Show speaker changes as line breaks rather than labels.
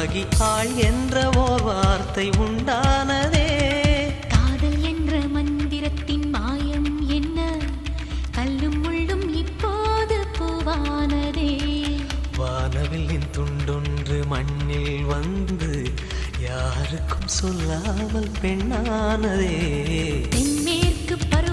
உருவாகி ஆள் என்ற ஓர் வார்த்தை உண்டானதே.
காதல் என்ற மந்திரத்தின் மாயம் என்ன, கல்லும் முள்ளும் இப்போது பூவானதே.
வானவில்லின் துண்டொன்று மண்ணில் வந்து யாருக்கும் சொல்லாமல் பெண்ணானதே.
தென்மேற்கு பருவ